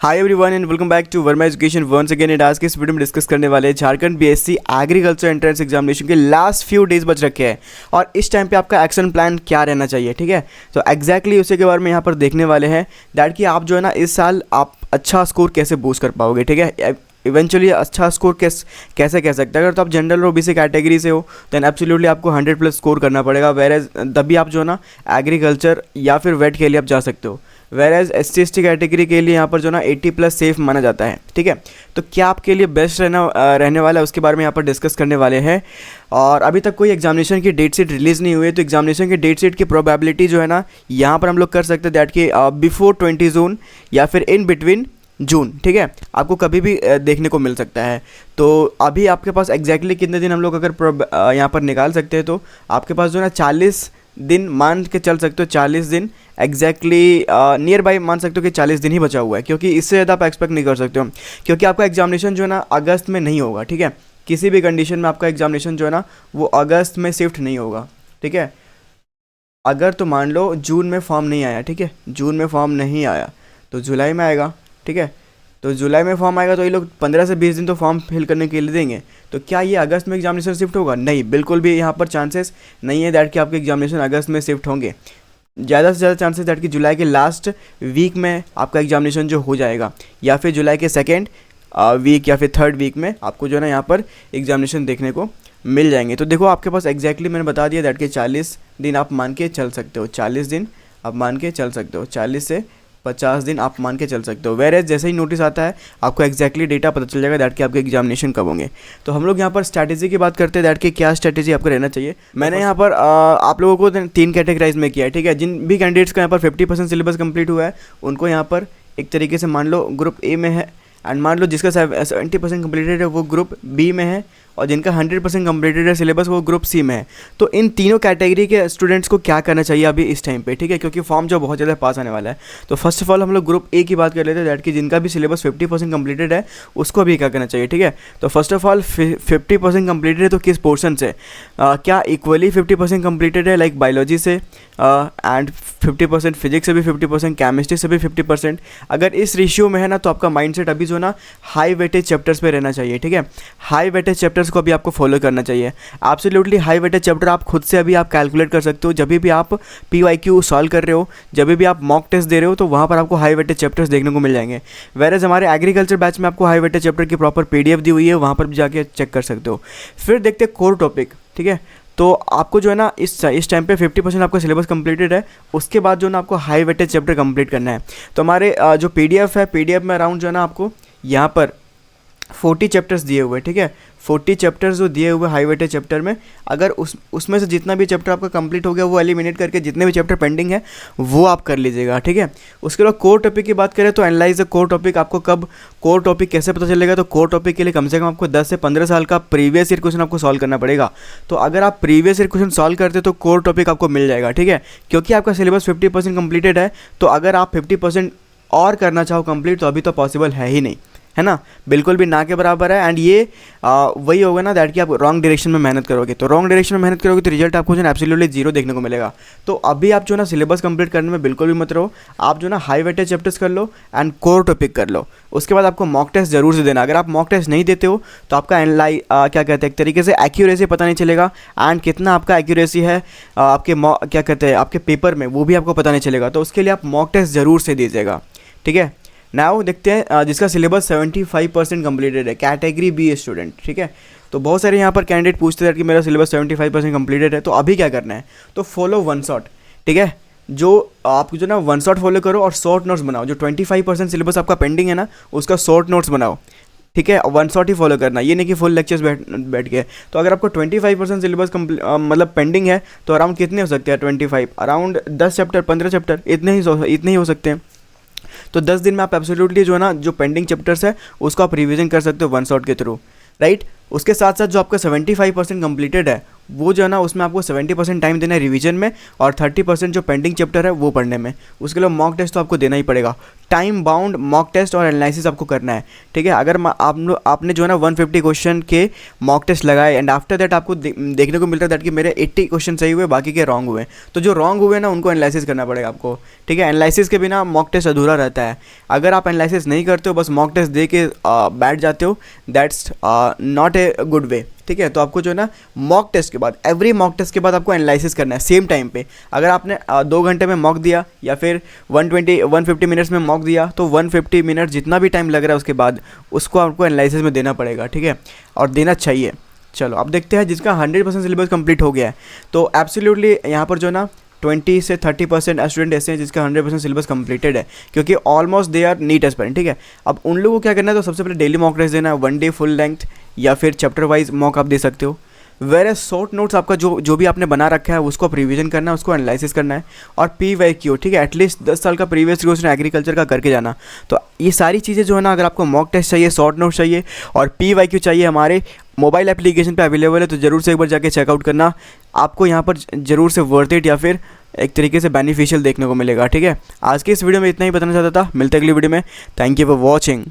Hi everyone and welcome back to Verma education once again. And आज के इस video में डिस्कस करने वाले हैं Jharkhand BSc agriculture entrance examination के लास्ट फ्यू डेज बच रखे हैं और इस टाइम पे आपका एक्शन प्लान क्या रहना चाहिए। ठीक है, तो एग्जैक्टली उसी के बारे में यहाँ पर देखने वाले हैं दैट कि आप जो है ना इस साल आप अच्छा स्कोर कैसे बूस्ट कर पाओगे। ठीक है, इवेंचुअली अच्छा स्कोर कैसे कह सकते हैं। अगर तो आप जनरल और ओबीसी कैटेगरी से हो देन एब्सोल्युटली आपको 100+ स्कोर करना पड़ेगा, वेरेज तभी आप जो है ना एग्रीकल्चर या फिर वेट के लिए आप जा सकते हो। वेरेज SC/ST कैटेगरी के लिए यहाँ पर जो ना 80+ सेफ माना जाता है। ठीक है, तो क्या आपके लिए बेस्ट रहने वाला है उसके बारे में यहाँ पर डिस्कस करने वाले हैं। और अभी तक कोई एग्जामिनेशन की डेट शीट रिलीज़ नहीं हुई है, तो एग्जामिनेशन की डेट शीट की प्रोबेबिलिटी जो है ना यहाँ पर हम लोग कर सकते हैं दैट कि बिफोर 20 जून या फिर इन बिटवीन जून। ठीक है, आपको कभी भी देखने को मिल सकता है। तो अभी आपके पास एग्जैक्टली कितने दिन हम लोग अगर यहाँ पर निकाल सकते हैं तो आपके पास जो है ना 40 दिन मान के चल सकते हो। 40 दिन एग्जैक्टली नियर बाई मान सकते हो कि 40 दिन ही बचा हुआ है, क्योंकि इससे ज़्यादा आप एक्सपेक्ट नहीं कर सकते हो, क्योंकि आपका एग्जामिनेशन जो है ना अगस्त में नहीं होगा। ठीक है, किसी भी कंडीशन में आपका एग्जामिनेशन जो है ना वो अगस्त में शिफ्ट नहीं होगा। ठीक है, अगर तो मान लो जून में फॉर्म नहीं आया, ठीक है, जून में फॉर्म नहीं आया तो जुलाई में आएगा। ठीक है, तो जुलाई में फॉर्म आएगा तो ये लोग 15 से 20 दिन तो फॉर्म फिल करने के लिए देंगे। तो क्या ये अगस्त में एग्जामिनेशन शिफ्ट होगा? नहीं, बिल्कुल भी यहाँ पर चांसेस नहीं है दैट कि आपके एग्जामिनेशन अगस्त में शिफ्ट होंगे। ज़्यादा से ज़्यादा चांसेस दैट कि जुलाई के लास्ट वीक में आपका एग्जामिनेशन जो हो जाएगा, या फिर जुलाई के सेकेंड वीक या फिर थर्ड वीक में आपको जो है ना यहाँ पर एग्जामिनेशन देखने को मिल जाएंगे। तो देखो आपके पास एग्जैक्टली मैंने बता दिया दैट कि 40 दिन आप मान के चल सकते हो। 40 दिन आप मान के चल सकते हो, 40 से 50 दिन आप मान के चल सकते हो। वेरेज जैसे ही नोटिस आता है आपको एग्जैक्टली डेटा पता चल जाएगा दैट कि आपके एग्जामिनेशन कब होंगे। तो हम लोग यहाँ पर स्ट्रैटेजी की बात करते हैं दैट कि क्या स्ट्रैटेजी आपको रहना चाहिए। मैंने यहाँ पर आप लोगों को 3 कैटेगराइज में किया है। ठीक है, जिन भी कैंडिडेट्स का यहाँ पर 50% सिलेबस कंप्लीट हुआ है उनको यहाँ पर एक तरीके से मान लो ग्रुप ए में है, एंड मान लो जिसका 70% कम्प्लीटेड है वो ग्रुप बी में है, और जिनका 100% कम्प्लीटेड है सिलेबस वो ग्रुप सी में है। तो इन तीनों कैटेगरी के स्टूडेंट्स को क्या करना चाहिए अभी इस टाइम पे? ठीक है, क्योंकि फॉर्म जो बहुत ज़्यादा पास आने वाला है। तो फर्स्ट ऑफ ऑल हम लोग ग्रुप ए की बात कर लेते हैं दैट कि जिनका भी सिलेबस 50% कम्प्लीटेड है उसको अभी क्या करना चाहिए। ठीक है, तो फर्स्ट ऑफ ऑल 50% कम्प्लीटेड है तो किस पोर्शन से? क्या इक्वली 50% कम्प्लीटेड है लाइक बायोलॉजी से एंड 50% फिजिक्स से भी 50%, केमिस्ट्री से भी 50%? अगर इस रेशियो में है ना तो आपका माइंडसेट अभी जो ना हाई वेटेज चैप्टर्स पे रहना चाहिए। ठीक है, हाई वेटेज चैप्टर्स को अभी आपको फॉलो करना चाहिए। एब्सोल्युटली हाई वेटेज चैप्टर आप खुद से अभी आप कैलकुलेट कर सकते हो। जब भी आप PYQ सॉल्व कर रहे हो, जब भी आप मॉक टेस्ट दे रहे हो, तो वहाँ पर आपको हाई वेटेज चैप्टर्स देखने को मिल जाएंगे। वेरेज हमारे एग्रीकल्चर बैच में आपको हाई वेटेज चैप्टर की प्रॉपर PDF दी हुई है, वहाँ पर भी जाके चेक कर सकते हो। फिर देखते हैं कोर टॉपिक। ठीक है, तो आपको जो है ना इस टाइम पे 50% आपका सिलेबस कंप्लीटेड है, उसके बाद जो है ना आपको हाई वेटेज चैप्टर कंप्लीट करना है। तो हमारे जो PDF है, PDF में अराउंड जो है ना आपको यहाँ पर 40 चैप्टर्स दिए हुए हैं। ठीक है, 40 चैप्टर्स जो दिए हुए हाई वेटेज चैप्टर में, अगर उसमें से जितना भी चैप्टर आपका कंप्लीट हो गया वो एलिमिनेट करके जितने भी चैप्टर पेंडिंग है वो आप कर लीजिएगा। ठीक है, उसके बाद कोर टॉपिक की बात करें तो एनालाइज द कोर टॉपिक। आपको कब कोर टॉपिक कैसे पता चलेगा? तो कोर टॉपिक के लिए कम से कम आपको 10 से 15 साल का प्रीवियस ईयर क्वेश्चन आपको सॉल्व करना पड़ेगा। तो अगर आप प्रीवियस ईयर क्वेश्चन सॉल्व करते तो कोर टॉपिक आपको मिल जाएगा। ठीक है, क्योंकि आपका सिलेबस 50% कंप्लीटेड है, तो अगर आप 50% और करना चाहो कंप्लीट तो अभी तो पॉसिबल है ही नहीं, है ना, बिल्कुल भी ना के बराबर है। एंड ये वही होगा ना दैट कि आप रॉन्ग डायरेक्शन में मेहनत करोगे, तो रॉन्ग डायरेक्शन में मेहनत करोगे तो रिजल्ट आपको जो है एब्सोल्युटली 0 देखने को मिलेगा। तो अभी आप जो है ना सिलेबस कंप्लीट करने में बिल्कुल भी मत रहो, आप जो है ना हाई वेटेज चैप्टर्स कर लो एंड कोर टॉपिक कर लो। उसके बाद आपको मॉक टेस्ट जरूर से देना। अगर आप मॉक टेस्ट नहीं देते हो तो आपका क्या कहते हैं एक तरीके से एक्यूरेसी पता नहीं चलेगा, एंड कितना आपका एक्यूरेसी है आपके क्या कहते हैं आपके पेपर में वो भी आपको पता नहीं चलेगा। तो उसके लिए आप मॉक टेस्ट ज़रूर से दीजिएगा। ठीक है, नाउ देखते हैं जिसका सिलेबस 75% कम्प्लीटेड है, कैटेगरी बी स्टूडेंट। ठीक है, तो बहुत सारे यहाँ पर कैंडिडेट पूछते हैं कि मेरा सिलेबस 75% कम्प्लीटेड है, तो अभी क्या करना है? तो फॉलो वन शॉट। ठीक है, जो आप जो ना वन शॉट फॉलो करो और शॉर्ट नोट्स बनाओ। जो 25% सिलेबस आपका पेंडिंग है ना उसका शॉर्ट नोट्स बनाओ। ठीक है, वन शॉट ही फॉलो करना, ये नहीं कि फुल लेक्चर्स बैठ के। तो अगर आपको 25% सिलेबस मतलब पेंडिंग है तो अराउंड कितने हो सकते हैं? 25 अराउंड 10 चैप्टर 15 चैप्टर इतने ही हो सकते हैं। तो 10 दिन में आप एब्सोल्युटली जो है ना जो पेंडिंग चैप्टर्स है उसको आप रिवीजन कर सकते हो वन शॉट के थ्रू, राइट। उसके साथ साथ जो आपका 75% कंप्लीटेड है वो जो है ना, उसमें आपको 70% टाइम देना है रिवीजन में और 30% जो पेंडिंग चैप्टर है वो पढ़ने में। उसके लिए मॉक टेस्ट तो आपको देना ही पड़ेगा, टाइम बाउंड मॉक टेस्ट और एनालिसिस आपको करना है, ठीक है। अगर आपने जो है ना 150 क्वेश्चन के मॉक टेस्ट लगाए एंड आफ्टर दैट आपको देखने को मिलता है दैट कि मेरे 80 क्वेश्चन सही हुए, बाकी के रॉन्ग हुए, तो जो रॉन्ग हुए ना उनको एनालिसिस करना पड़ेगा आपको, ठीक है। एनालिसिस के बिना मॉक टेस्ट अधूरा रहता है। अगर आप एनालिसिस नहीं करते हो, बस मॉक टेस्ट दे के बैठ जाते हो, that's not a good way, ठीक है। तो आपको जो है ना मॉक टेस्ट के बाद, एवरी मॉक टेस्ट के बाद आपको एनालिसिस करना है सेम टाइम पे। अगर आपने 2 घंटे में मॉक दिया या फिर 150 मिनट्स में मॉक दिया, तो 150 मिनट जितना भी टाइम लग रहा है उसके बाद उसको आपको एनालिसिस में देना पड़ेगा, ठीक है, और देना चाहिए। चलो अब देखते हैं जिसका 100% सिलेबस कंप्लीट हो गया है। तो एब्सोल्युटली यहाँ पर जो है ना 20 से 30% स्टूडेंट ऐसे हैं जिसका 100% सिलेबस कंप्लीटेड है, क्योंकि almost they are NEET aspirant, ठीक है। अब उन लोगों को क्या करना है, तो सबसे पहले डेली मॉक टेस्ट देना है, 1 डे फुल लेंथ या फिर चैप्टर वाइज मॉक आप दे सकते हो। वेर शॉर्ट नोट्स आपका जो भी आपने बना रखा है उसको आप रिविजन करना है, उसको एनालिसिस करना है, और PYQ, ठीक है, एटलीस्ट 10 साल का प्रीवियस क्वेश्चन एग्रीकल्चर का करके जाना। तो ये सारी चीज़ें जो है ना, अगर आपको मॉक टेस्ट चाहिए, शॉर्ट नोट्स चाहिए और PYQ चाहिए, हमारे मोबाइल एप्लीकेशन पे अवेलेबल है, तो ज़रूर से एक बार जाके चेकआउट करना। आपको यहाँ पर ज़रूर से वर्थ इट या फिर एक तरीके से बेनिफिशियल देखने को मिलेगा, ठीक है। आज के इस वीडियो में इतना ही बताना चाहता था, मिलते हैं अगली वीडियो में। Thank you for watching.